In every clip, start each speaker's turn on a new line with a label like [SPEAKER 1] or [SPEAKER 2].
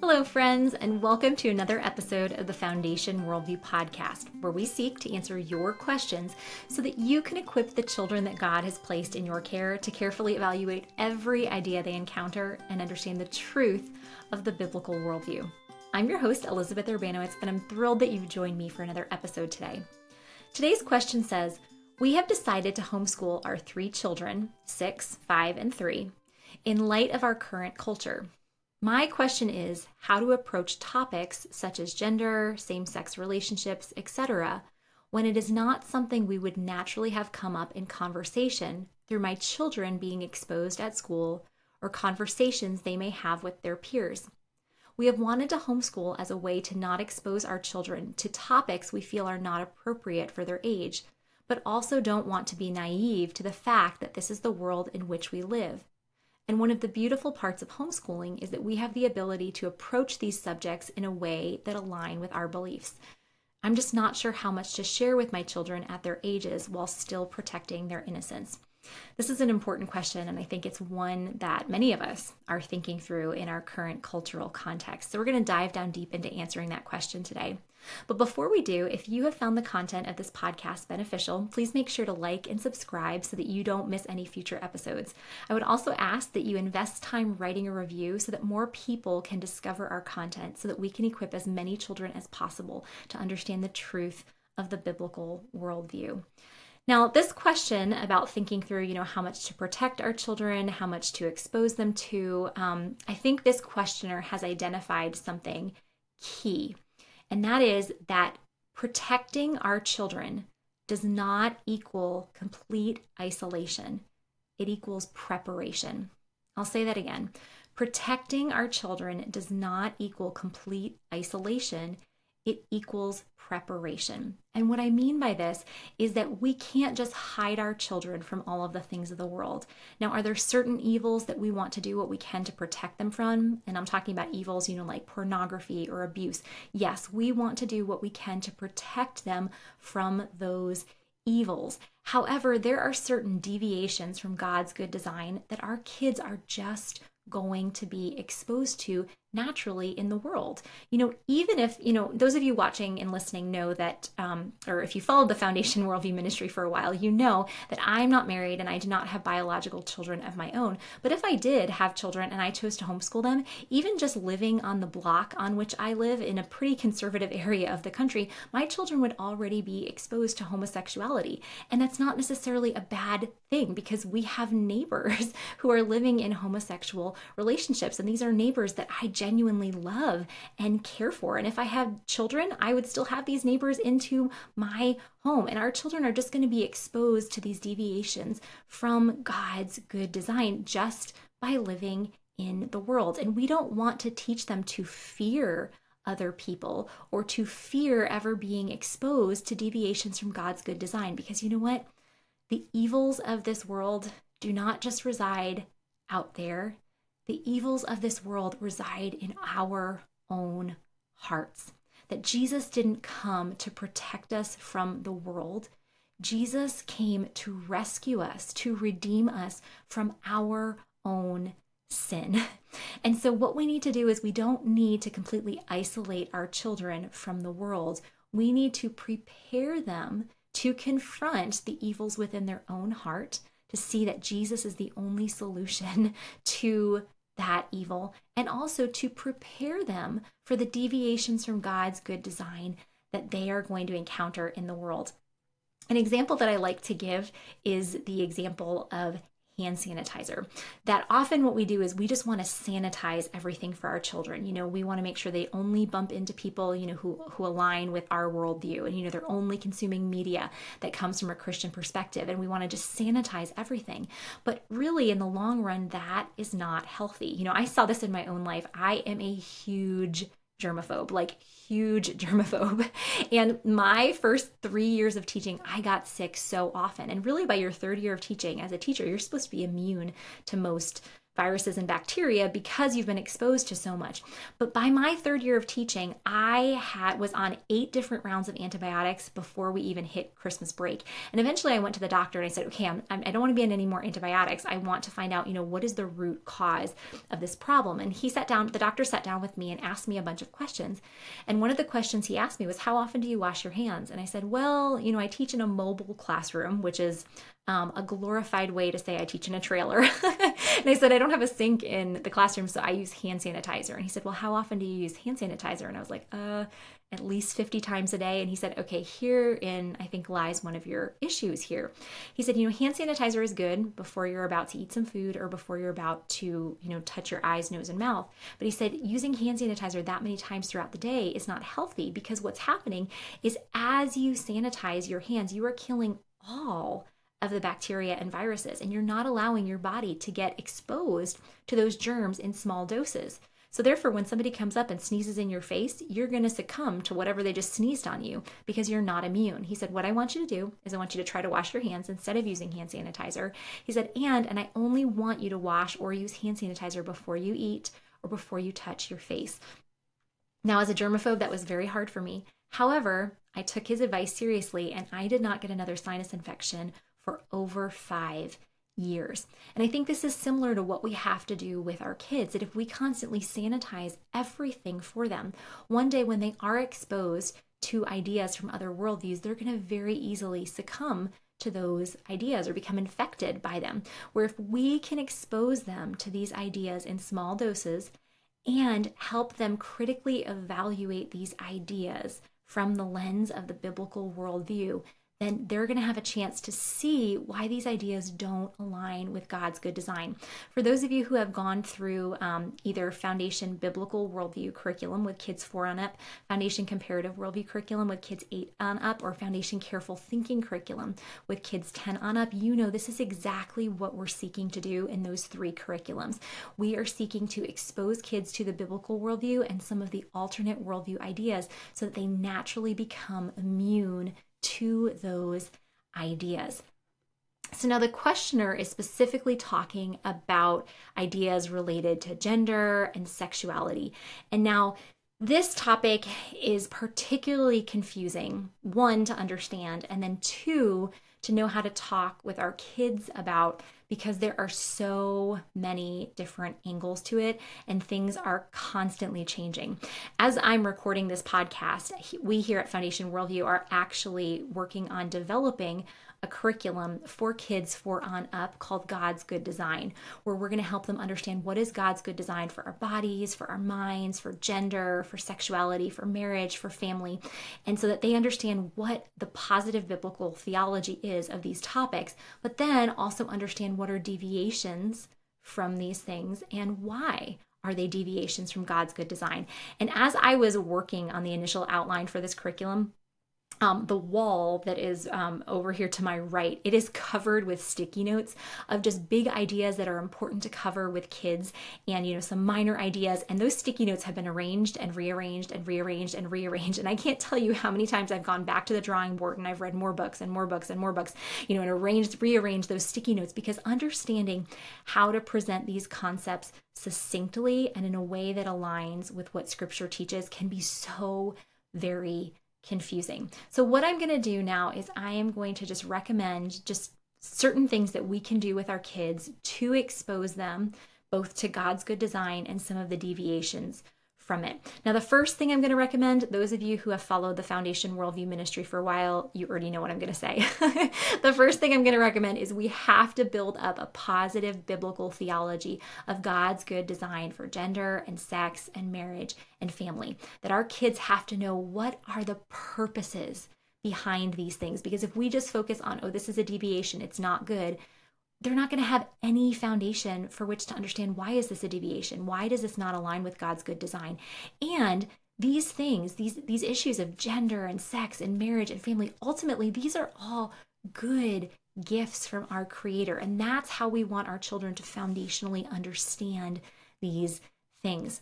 [SPEAKER 1] Hello, friends, and welcome to another episode of the Foundation Worldview podcast, where we seek to answer your questions so that you can equip the children that God has placed in your care to carefully evaluate every idea they encounter and understand the truth of the biblical worldview. I'm your host, Elizabeth Urbanowicz, and I'm thrilled that you've joined me for another episode today. Today's question says, we have decided to homeschool our 3 children, 6, 5, and 3, in light of our current culture. My question is how to approach topics such as gender, same-sex relationships, etc., when it is not something we would naturally have come up in conversation through my children being exposed at school or conversations they may have with their peers. We have wanted to homeschool as a way to not expose our children to topics we feel are not appropriate for their age, but also don't want to be naive to the fact that this is the world in which we live. And one of the beautiful parts of homeschooling is that we have the ability to approach these subjects in a way that align with our beliefs. I'm just not sure how much to share with my children at their ages while still protecting their innocence. This is an important question, and I think it's one that many of us are thinking through in our current cultural context. So we're going to dive down deep into answering that question today. But before we do, if you have found the content of this podcast beneficial, please make sure to like and subscribe so that you don't miss any future episodes. I would also ask that you invest time writing a review so that more people can discover our content so that we can equip as many children as possible to understand the truth of the biblical worldview. Now, this question about thinking through, how much to protect our children, how much to expose them to, I think this questioner has identified something key, and that is that protecting our children does not equal complete isolation. It equals preparation. I'll say that again. Protecting our children does not equal complete isolation. It equals preparation. And what I mean by this is that we can't just hide our children from all of the things of the world. Now, are there certain evils that we want to do what we can to protect them from? And I'm talking about evils, like pornography or abuse. Yes, we want to do what we can to protect them from those evils. However, there are certain deviations from God's good design that our kids are just going to be exposed to naturally in the world. Even if, those of you watching and listening know that, or if you followed the Foundation Worldview Ministry for a while, you know that I'm not married and I do not have biological children of my own. But if I did have children and I chose to homeschool them, even just living on the block on which I live in a pretty conservative area of the country, my children would already be exposed to homosexuality. And that's not necessarily a bad thing because we have neighbors who are living in homosexual relationships. And these are neighbors that I genuinely love and care for. And if I had children, I would still have these neighbors into my home. And our children are just going to be exposed to these deviations from God's good design just by living in the world. And we don't want to teach them to fear other people or to fear ever being exposed to deviations from God's good design. Because you know what? The evils of this world do not just reside out there. The evils of this world reside in our own hearts. That Jesus didn't come to protect us from the world. Jesus came to rescue us, to redeem us from our own sin. And so what we need to do is we don't need to completely isolate our children from the world. We need to prepare them to confront the evils within their own heart, to see that Jesus is the only solution to that evil, and also to prepare them for the deviations from God's good design that they are going to encounter in the world. An example that I like to give is the example of hand sanitizer. That often what we do is we just want to sanitize everything for our children. We want to make sure they only bump into people, who align with our worldview, and, they're only consuming media that comes from a Christian perspective. And we want to just sanitize everything. But really, in the long run, that is not healthy. I saw this in my own life. I am a huge germaphobe, huge germaphobe. And my first 3 years of teaching, I got sick so often. And really by your third year of teaching as a teacher, you're supposed to be immune to most viruses and bacteria because you've been exposed to so much. But by my third year of teaching, I was on 8 different rounds of antibiotics before we even hit Christmas break. And eventually I went to the doctor and I said, okay, I don't want to be on any more antibiotics. I want to find out, what is the root cause of this problem? And the doctor sat down with me and asked me a bunch of questions. And one of the questions he asked me was, how often do you wash your hands? And I said, well, I teach in a mobile classroom, which is a glorified way to say I teach in a trailer. And I said, I don't have a sink in the classroom, so I use hand sanitizer. And he said, well, how often do you use hand sanitizer? And I was like, at least 50 times a day. And he said, okay, herein I think lies one of your issues here. He said, hand sanitizer is good before you're about to eat some food or before you're about to, touch your eyes, nose, and mouth. But he said, using hand sanitizer that many times throughout the day is not healthy, because what's happening is as you sanitize your hands, you are killing all of the bacteria and viruses, and you're not allowing your body to get exposed to those germs in small doses. So therefore, when somebody comes up and sneezes in your face, you're going to succumb to whatever they just sneezed on you because you're not immune. He said, what I want you to do is I want you to try to wash your hands instead of using hand sanitizer. He said, and I only want you to wash or use hand sanitizer before you eat or before you touch your face. Now, as a germaphobe, that was very hard for me. However, I took his advice seriously, and I did not get another sinus infection for over 5 years. And I think this is similar to what we have to do with our kids, that if we constantly sanitize everything for them, one day when they are exposed to ideas from other worldviews, they're going to very easily succumb to those ideas or become infected by them. Where if we can expose them to these ideas in small doses and help them critically evaluate these ideas from the lens of the biblical worldview, then they're going to have a chance to see why these ideas don't align with God's good design. For those of you who have gone through either Foundation Biblical Worldview Curriculum with kids 4 on up, Foundation Comparative Worldview Curriculum with kids 8 on up, or Foundation Careful Thinking Curriculum with kids 10 on up, this is exactly what we're seeking to do in those 3 curriculums. We are seeking to expose kids to the biblical worldview and some of the alternate worldview ideas so that they naturally become immune to those ideas. So now the questioner is specifically talking about ideas related to gender and sexuality. And now this topic is particularly confusing, 1, to understand, and then 2, to know how to talk with our kids about, because there are so many different angles to it and things are constantly changing. As I'm recording this podcast, we here at Foundation Worldview are actually working on developing a curriculum for kids 4 on up called God's Good Design, where we're going to help them understand what is God's good design for our bodies, for our minds, for gender, for sexuality, for marriage, for family, and so that they understand what the positive biblical theology is of these topics, but then also understand what are deviations from these things and why are they deviations from God's good design. And as I was working on the initial outline for this curriculum, the wall that is over here to my right, it is covered with sticky notes of just big ideas that are important to cover with kids and, some minor ideas. And those sticky notes have been arranged and rearranged and rearranged and rearranged. And I can't tell you how many times I've gone back to the drawing board and I've read more books and more books and more books, and rearranged those sticky notes, because understanding how to present these concepts succinctly and in a way that aligns with what Scripture teaches can be so very confusing. So what I'm going to do now is I am going to just recommend just certain things that we can do with our kids to expose them both to God's good design and some of the deviations from it. Now, the first thing I'm going to recommend, those of you who have followed the Foundation Worldview Ministry for a while, you already know what I'm going to say. The first thing I'm going to recommend is we have to build up a positive biblical theology of God's good design for gender and sex and marriage and family. That our kids have to know what are the purposes behind these things. Because if we just focus on, this is a deviation, it's not good, they're not going to have any foundation for which to understand, why is this a deviation? Why does this not align with God's good design? And these things, these issues of gender and sex and marriage and family, ultimately, these are all good gifts from our Creator. And that's how we want our children to foundationally understand these things.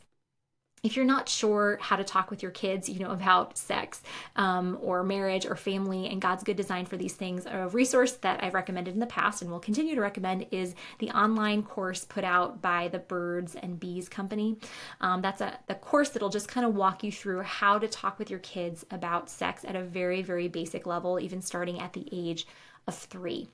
[SPEAKER 1] If you're not sure how to talk with your kids, about sex or marriage or family and God's good design for these things, a resource that I've recommended in the past and will continue to recommend is the online course put out by the Birds and Bees Company. That's the course that'll just kind of walk you through how to talk with your kids about sex at a very, very basic level, even starting at the age of 3.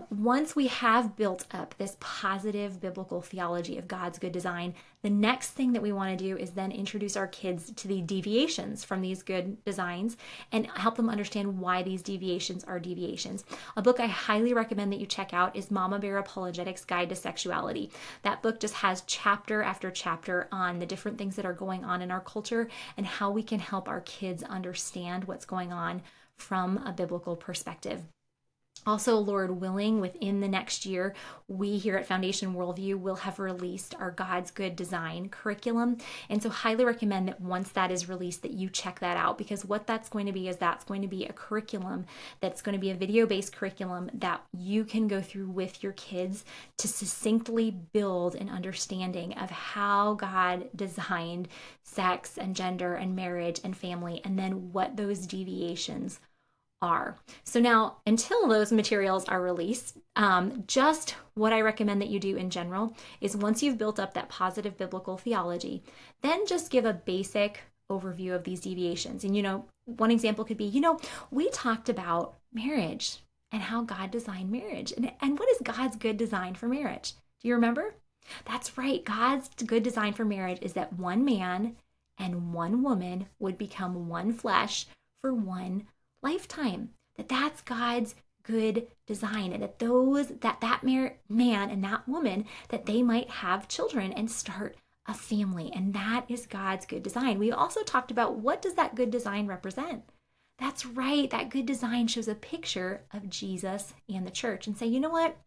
[SPEAKER 1] Once we have built up this positive biblical theology of God's good design, the next thing that we want to do is then introduce our kids to the deviations from these good designs and help them understand why these deviations are deviations. A book I highly recommend that you check out is Mama Bear Apologetics Guide to Sexuality. That book just has chapter after chapter on the different things that are going on in our culture and how we can help our kids understand what's going on from a biblical perspective. Also, Lord willing, within the next year, we here at Foundation Worldview will have released our God's Good Design curriculum. And so highly recommend that once that is released that you check that out, because what that's going to be is that's going to be a curriculum that's going to be a video-based curriculum that you can go through with your kids to succinctly build an understanding of how God designed sex and gender and marriage and family, and then what those deviations are. So now, until those materials are released, just what I recommend that you do in general is once you've built up that positive biblical theology, then just give a basic overview of these deviations. And, one example could be, we talked about marriage and how God designed marriage. And what is God's good design for marriage? Do you remember? That's right. God's good design for marriage is that one man and one woman would become one flesh for one lifetime. That's God's good design, and that man and that woman, that they might have children and start a family, and that is God's good design. We also talked about, what does that good design represent? That's right, that good design shows a picture of Jesus and the church, and say, you know what?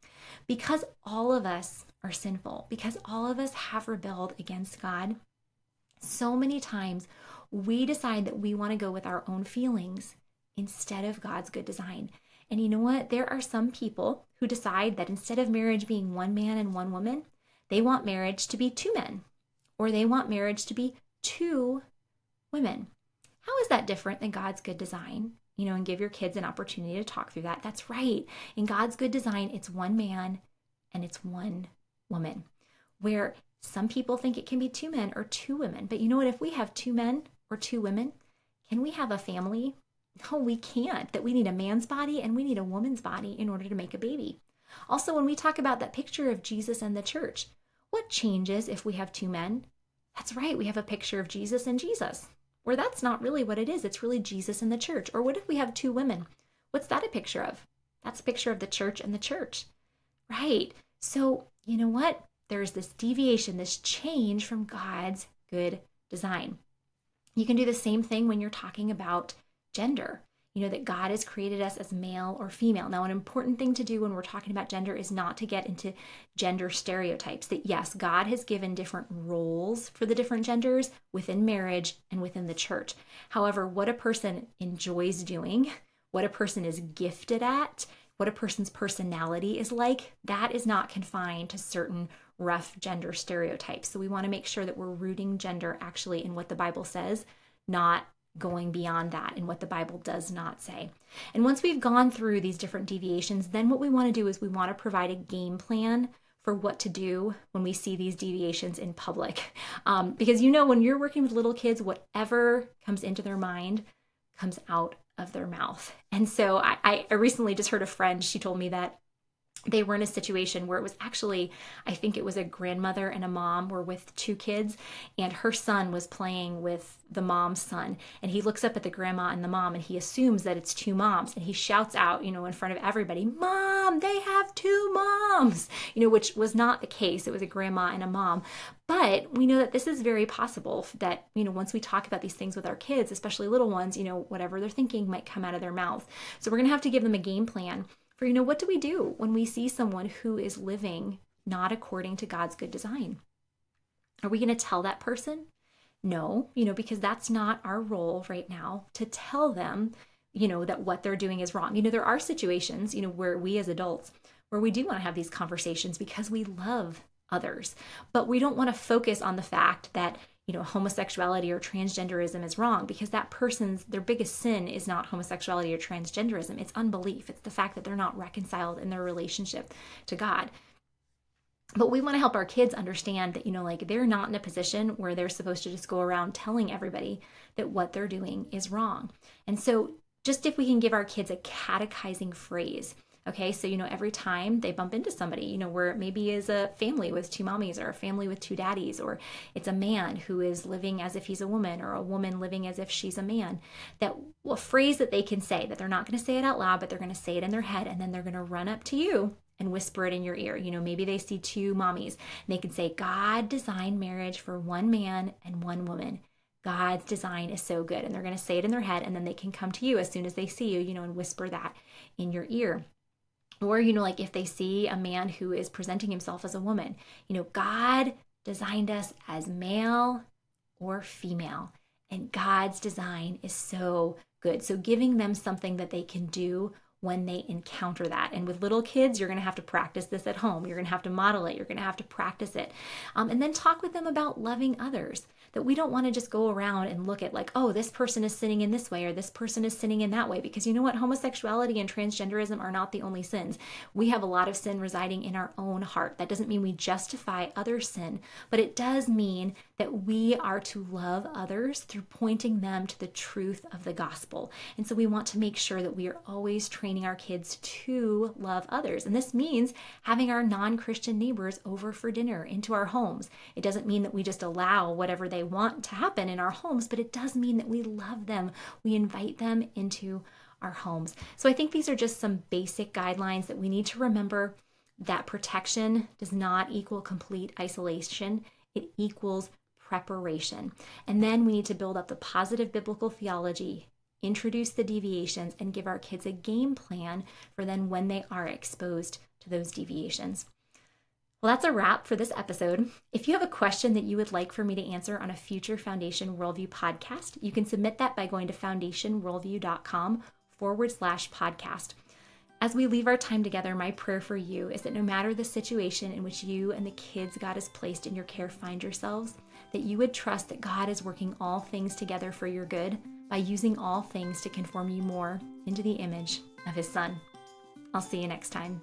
[SPEAKER 1] Because all of us are sinful, because all of us have rebelled against God, so many times we decide that we want to go with our own feelings instead of God's good design. And you know what? There are some people who decide that instead of marriage being one man and one woman, they want marriage to be two men, or they want marriage to be two women. How is that different than God's good design? And give your kids an opportunity to talk through that. That's right. In God's good design, it's one man and it's one woman, where some people think it can be two men or two women. But you know what? If we have two men or two women, can we have a family? No, we can't. That we need a man's body and we need a woman's body in order to make a baby. Also, when we talk about that picture of Jesus and the church, what changes if we have two men? That's right, we have a picture of Jesus and Jesus, where that's not really what it is. It's really Jesus and the church. Or what if we have two women? What's that a picture of? That's a picture of the church and the church, right? So, you know what? There's this deviation, this change from God's good design. You can do the same thing when you're talking about gender, that God has created us as male or female. Now, an important thing to do when we're talking about gender is not to get into gender stereotypes. That yes, God has given different roles for the different genders within marriage and within the church. However, what a person enjoys doing, what a person is gifted at, what a person's personality is like, that is not confined to certain rough gender stereotypes. So we want to make sure that we're rooting gender actually in what the Bible says, not going beyond that in what the Bible does not say. And once we've gone through these different deviations, then what we want to do is we want to provide a game plan for what to do when we see these deviations in public. Because when you're working with little kids, whatever comes into their mind comes out of their mouth. And so I recently just heard a friend, she told me that they were in a situation where it was actually, I think it was a grandmother and a mom were with two kids, and her son was playing with the mom's son. And he looks up at the grandma and the mom, and he assumes that it's two moms. And he shouts out, in front of everybody, "Mom, they have two moms," which was not the case. It was a grandma and a mom. But we know that this is very possible that, once we talk about these things with our kids, especially little ones, whatever they're thinking might come out of their mouth. So we're going to have to give them a game plan for, what do we do when we see someone who is living not according to God's good design? Are we going to tell that person? No, because that's not our role right now to tell them, that what they're doing is wrong. There are situations, where we as adults, where we do want to have these conversations because we love others, but we don't want to focus on the fact that, homosexuality or transgenderism is wrong, because that person's, their biggest sin is not homosexuality or transgenderism. It's unbelief. It's the fact that they're not reconciled in their relationship to God. But we want to help our kids understand that, they're not in a position where they're supposed to just go around telling everybody that what they're doing is wrong. And so just if we can give our kids a catechizing phrase, okay, so, every time they bump into somebody, where it maybe is a family with two mommies or a family with two daddies, or it's a man who is living as if he's a woman or a woman living as if she's a man, that a phrase that they can say, that they're not going to say it out loud, but they're going to say it in their head, and then they're going to run up to you and whisper it in your ear. Maybe they see two mommies and they can say, God designed marriage for one man and one woman. God's design is so good. And they're going to say it in their head, and then they can come to you as soon as they see you, and whisper that in your ear. Or, if they see a man who is presenting himself as a woman, God designed us as male or female, and God's design is so good. So giving them something that they can do when they encounter that. And with little kids, you're going to have to practice this at home. You're going to have to model it. You're going to have to practice it. And then talk with them about loving others. That we don't want to just go around and look at this person is sinning in this way, or this person is sinning in that way. Because you know what? Homosexuality and transgenderism are not the only sins. We have a lot of sin residing in our own heart. That doesn't mean we justify other sin, but it does mean that we are to love others through pointing them to the truth of the gospel. And so we want to make sure that we are always training our kids to love others. And this means having our non-Christian neighbors over for dinner into our homes. It doesn't mean that we just allow whatever they want to happen in our homes, but it does mean that we love them. We invite them into our homes. So I think these are just some basic guidelines that we need to remember, that protection does not equal complete isolation. It equals preparation. And then we need to build up the positive biblical theology, introduce the deviations, and give our kids a game plan for then when they are exposed to those deviations. Well, that's a wrap for this episode. If you have a question that you would like for me to answer on a future Foundation Worldview podcast, you can submit that by going to foundationworldview.com/podcast. As we leave our time together, my prayer for you is that no matter the situation in which you and the kids God has placed in your care find yourselves, that you would trust that God is working all things together for your good by using all things to conform you more into the image of His Son. I'll see you next time.